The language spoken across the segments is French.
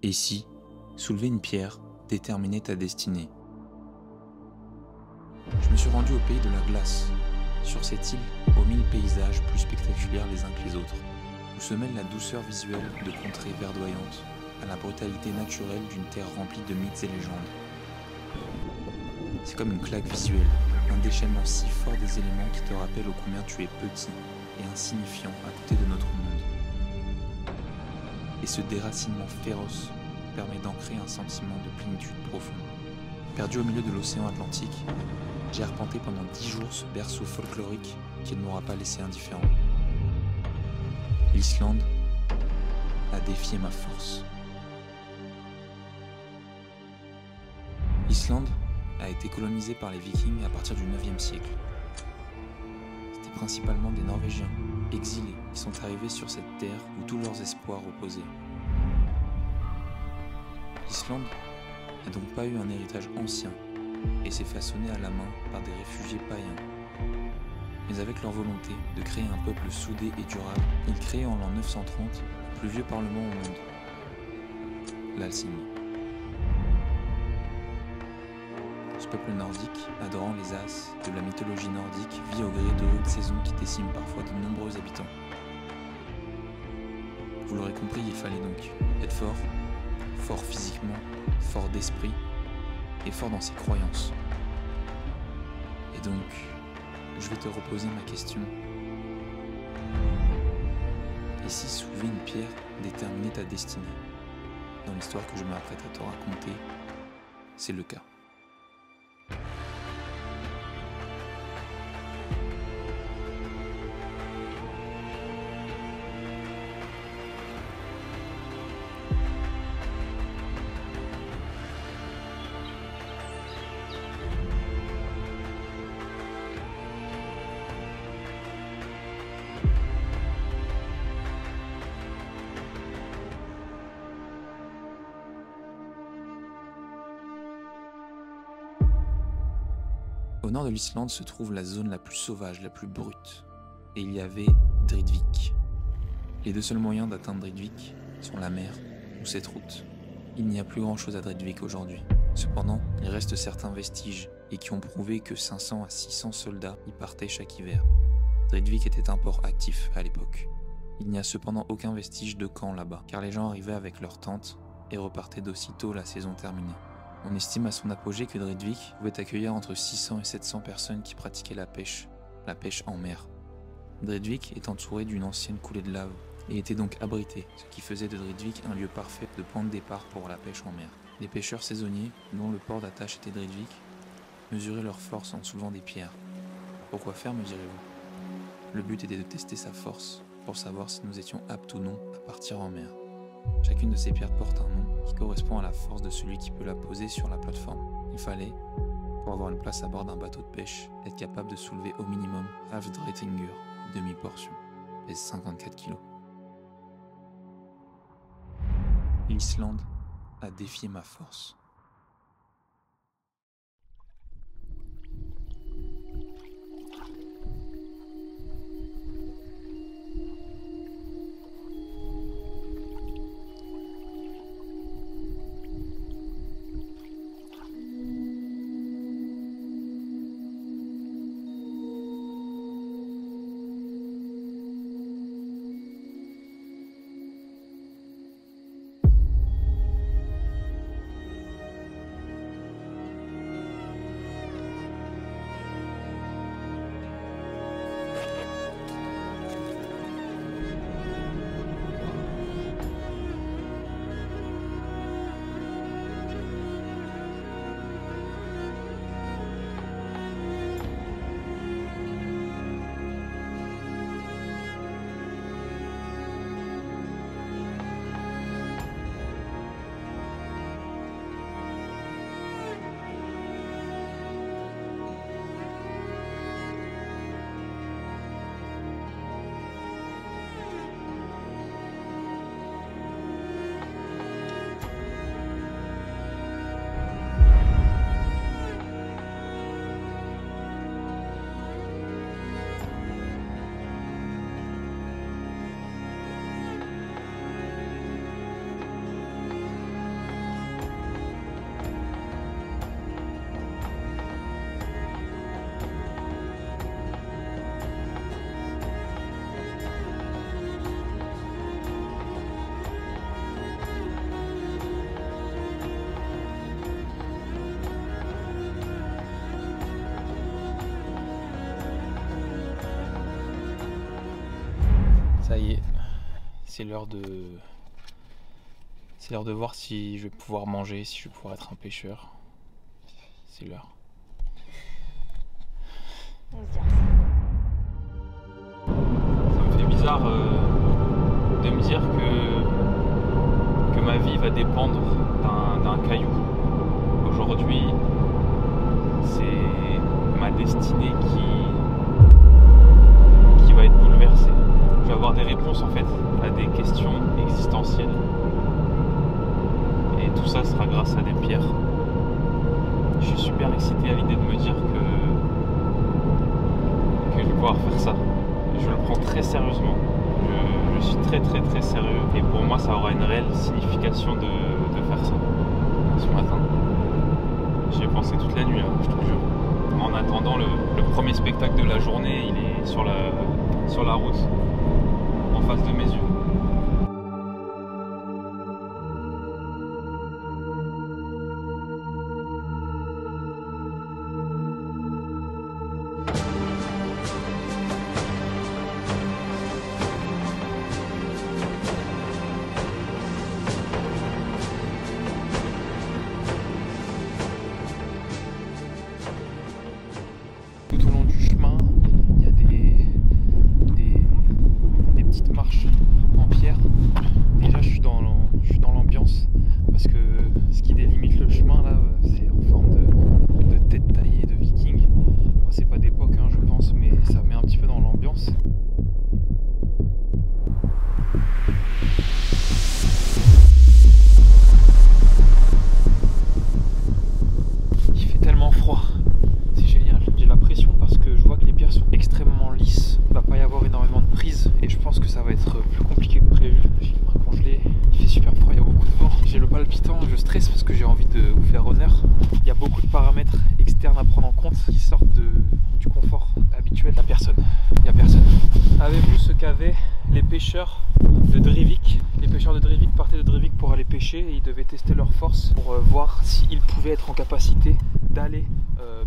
Et si, soulever une pierre déterminait ta destinée? Je me suis rendu au pays de la glace, sur cette île aux 1000 paysages plus spectaculaires les uns que les autres, où se mêle la douceur visuelle de contrées verdoyantes à la brutalité naturelle d'une terre remplie de mythes et légendes. C'est comme une claque visuelle, un déchaînement si fort des éléments qui te rappelle ô combien tu es petit et insignifiant à côté de notre monde. Et ce déracinement féroce permet d'ancrer un sentiment de plénitude profonde. Perdu au milieu de l'océan Atlantique, j'ai arpenté pendant 10 jours ce berceau folklorique qui ne m'aura pas laissé indifférent. L'Islande a défié ma force. L'Islande a été colonisée par les Vikings à partir du 9e siècle. C'était principalement des Norvégiens, exilés, qui sont arrivés sur cette terre où tous leurs espoirs reposaient. L'Islande n'a donc pas eu un héritage ancien et s'est façonnée à la main par des réfugiés païens. Mais avec leur volonté de créer un peuple soudé et durable, ils créent en l'an 930 le plus vieux parlement au monde, l'Alþingi. Ce peuple nordique, adorant les as de la mythologie nordique, vit au gré de hautes saisons qui déciment parfois de nombreux habitants. Vous l'aurez compris, il fallait donc être fort, fort physiquement, fort d'esprit et fort dans ses croyances. Et donc, je vais te reposer ma question. Et si soulever une pierre déterminait ta destinée? Dans l'histoire que je m'apprête à te raconter, c'est le cas. Au nord de l'Islande se trouve la zone la plus sauvage, la plus brute. Et il y avait Dridvik. Les deux seuls moyens d'atteindre Dridvik sont la mer ou cette route. Il n'y a plus grand chose à Dridvik aujourd'hui. Cependant, il reste certains vestiges et qui ont prouvé que 500 à 600 soldats y partaient chaque hiver. Dridvik était un port actif à l'époque. Il n'y a cependant aucun vestige de camp là-bas, car les gens arrivaient avec leurs tentes et repartaient d'aussitôt la saison terminée. On estime à son apogée que Dridvik pouvait accueillir entre 600 et 700 personnes qui pratiquaient la pêche en mer. Dridvik est entouré d'une ancienne coulée de lave et était donc abrité, ce qui faisait de Dridvik un lieu parfait de point de départ pour la pêche en mer. Les pêcheurs saisonniers, dont le port d'attache était Dridvik, mesuraient leur force en soulevant des pierres. Pourquoi faire, me direz-vous? Le but était de tester sa force pour savoir si nous étions aptes ou non à partir en mer. Chacune de ces pierres porte un nom qui correspond à la force de celui qui peut la poser sur la plateforme. Il fallait, pour avoir une place à bord d'un bateau de pêche, être capable de soulever au minimum Hafdretinger, demi-portion, pèse 54 kg. L'Islande a défié ma force. C'est l'heure de... C'est l'heure de voir si je vais pouvoir manger, si je vais pouvoir être un pêcheur. C'est l'heure. Ça me fait bizarre de me dire que ma vie va dépendre d'un caillou. Aujourd'hui, c'est ma destinée qui va être bouleversée. Je vais avoir des réponses en fait à des questions existentielles. Et tout ça sera grâce à des pierres. Je suis super excité à l'idée de me dire que je vais pouvoir faire ça. Je le prends très sérieusement. Je suis très sérieux. Et pour moi, ça aura une réelle signification de faire ça ce matin. J'y ai pensé toute la nuit, hein, je te le jure. En attendant, le premier spectacle de la journée, il est sur la route, en face de mes yeux. Tout au long du chemin, il y a des petites marches en pierre. Déjà, je suis dans l'ambiance parce que ce qui délimite le chemin là, c'est en forme de tête taillée de viking. Bon, c'est pas d'époque, hein, je pense, mais ça met un petit peu dans l'ambiance. Il fait tellement froid. C'est génial, j'ai la pression parce que je vois que les pierres sont extrêmement lisses. Il va pas y avoir énormément de prise et je pense que ça va être plus compliqué que prévu. J'ai les mains congelées, il fait super froid, il y a beaucoup de vent. J'ai le palpitant, je stresse parce que j'ai envie de vous faire honneur. Il y a beaucoup de paramètres externes à prendre en compte qui sortent du confort habituel. Il n'y a personne, il n'y a personne. Avez-vous ce qu'avaient les pêcheurs de Drivik? Les pêcheurs de Drivik partaient de Drivik pour aller pêcher et ils devaient tester leur force pour voir s'ils pouvaient être en capacité d'aller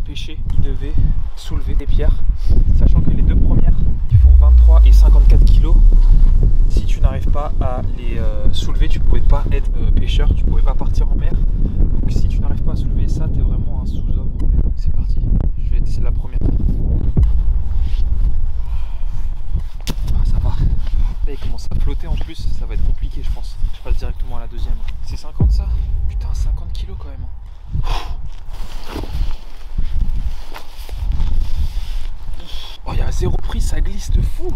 pêcher. Ils devaient soulever des pierres, sachant que les deux premières ils font 23 et 54 kg. Si tu n'arrives pas à les soulever, tu ne pouvais pas être pêcheur, tu ne pouvais pas partir en mer. Donc si tu n'arrives pas à soulever ça, tu es vraiment un sous-homme. C'est parti, je vais tester la première. Ah, ça va. Là il commence à flotter en plus, ça va être compliqué je pense. Je passe directement à la deuxième. C'est 50 ça? Putain, 50 kg quand même. Oh, il y a zéro prise, ça glisse de fou.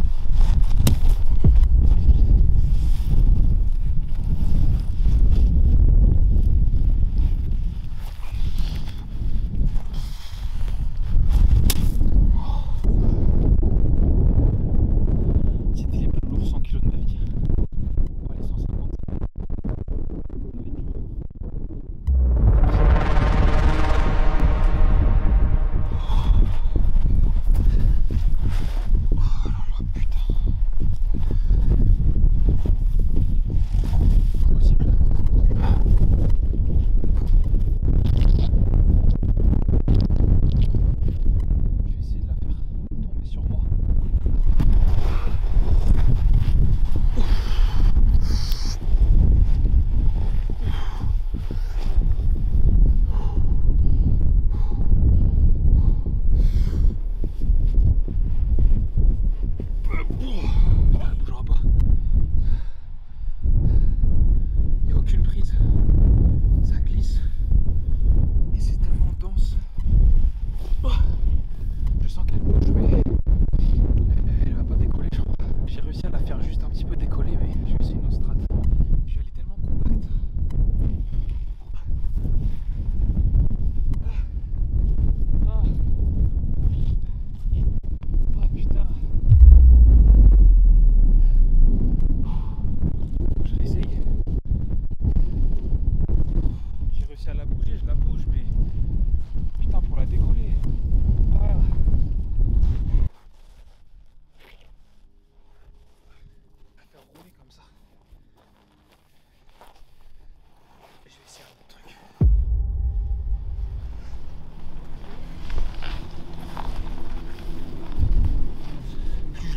C'était les plus lourds 100 kg de ma vie. Oh, les 150.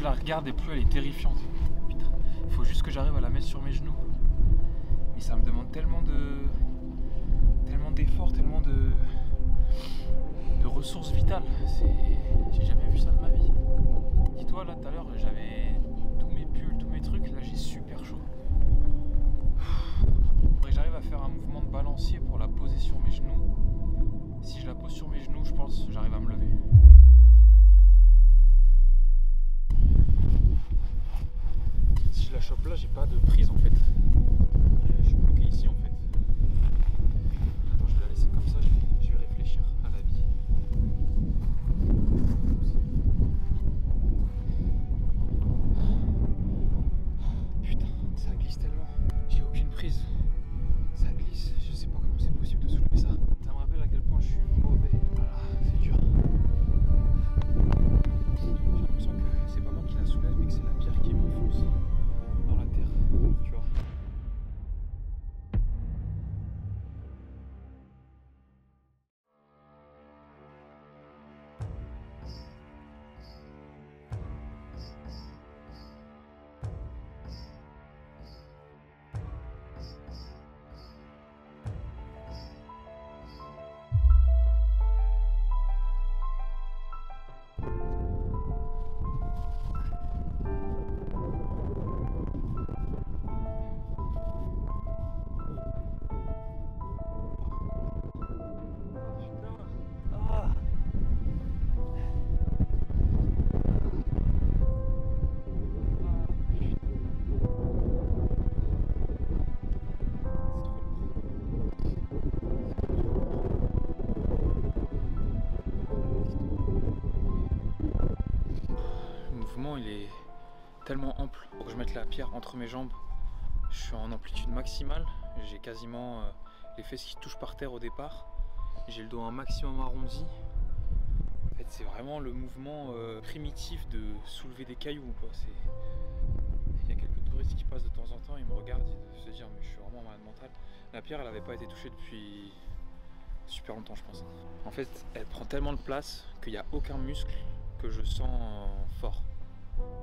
je la regarde et plus elle est terrifiante. Putain, faut juste juste que j'arrive à la mettre sur mes genoux. Mais ça me demande tellement d'efforts, tellement de ressources vitales. J'ai jamais vu ça de ma vie. Dis-toi, là tout à l'heure, j'avais tous mes pulls, tous mes trucs. Là, j'ai super chaud. Faudrait que j'arrive à faire un mouvement de balancier pour la poser sur mes genoux. Si je la pose sur mes genoux, je pense que j'arrive à me lever. Si je la chope là, j'ai pas de prise en fait. Je suis bloqué ici en fait. Attends, je vais la laisser comme ça, je vais réfléchir à la vie. Putain, ça glisse tellement. J'ai aucune prise. Ça glisse, je sais pas comment c'est possible de soulever ça. Ça me rappelle à quel point je suis mauvais. Voilà, c'est dur. J'ai l'impression que c'est pas moi qui la soulève, mais que c'est la pierre qui m'enfonce dans la terre, tu vois. Il est tellement ample pour que je mette la pierre entre mes jambes. Je suis en amplitude maximale, j'ai quasiment les fesses qui touchent par terre au départ. J'ai le dos un maximum arrondi. En fait, c'est vraiment le mouvement primitif de soulever des cailloux, quoi. Il y a quelques touristes qui passent de temps en temps, ils me regardent et se disent mais je suis vraiment malade mental. La pierre, elle n'avait pas été touchée depuis super longtemps, je pense. En fait, elle prend tellement de place qu'il n'y a aucun muscle que je sens fort.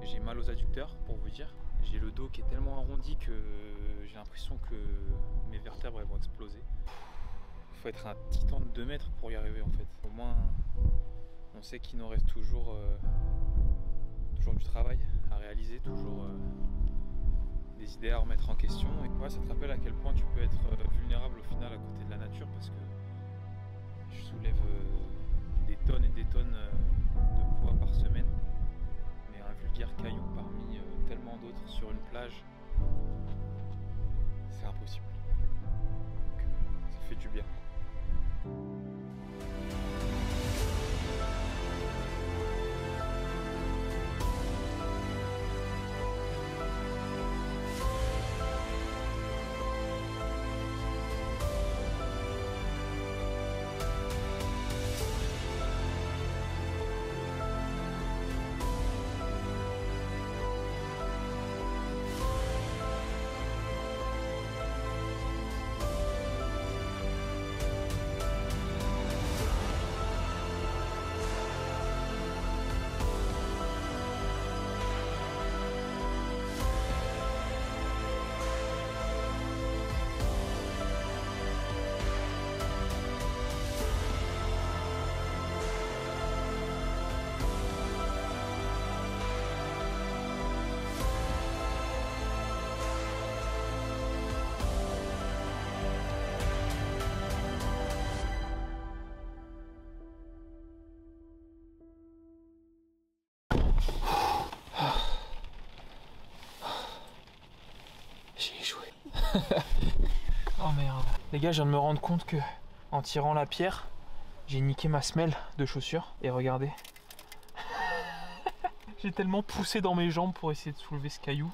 J'ai mal aux adducteurs pour vous dire. J'ai le dos qui est tellement arrondi que j'ai l'impression que mes vertèbres elles vont exploser. Il faut être un titan de 2 mètres pour y arriver en fait. Au moins on sait qu'il nous reste toujours du travail à réaliser, toujours des idées à remettre en question. Et ouais, ça te rappelle à quel point tu peux être vulnérable au final à côté de la nature, parce que je soulève des tonnes et des tonnes de poids par semaine. Un vulgaire caillou parmi tellement d'autres sur une plage, c'est impossible. Donc, ça fait du bien. Oh merde. Les gars, je viens de me rendre compte que en tirant la pierre, j'ai niqué ma semelle de chaussures. Et regardez. J'ai tellement poussé dans mes jambes pour essayer de soulever ce caillou.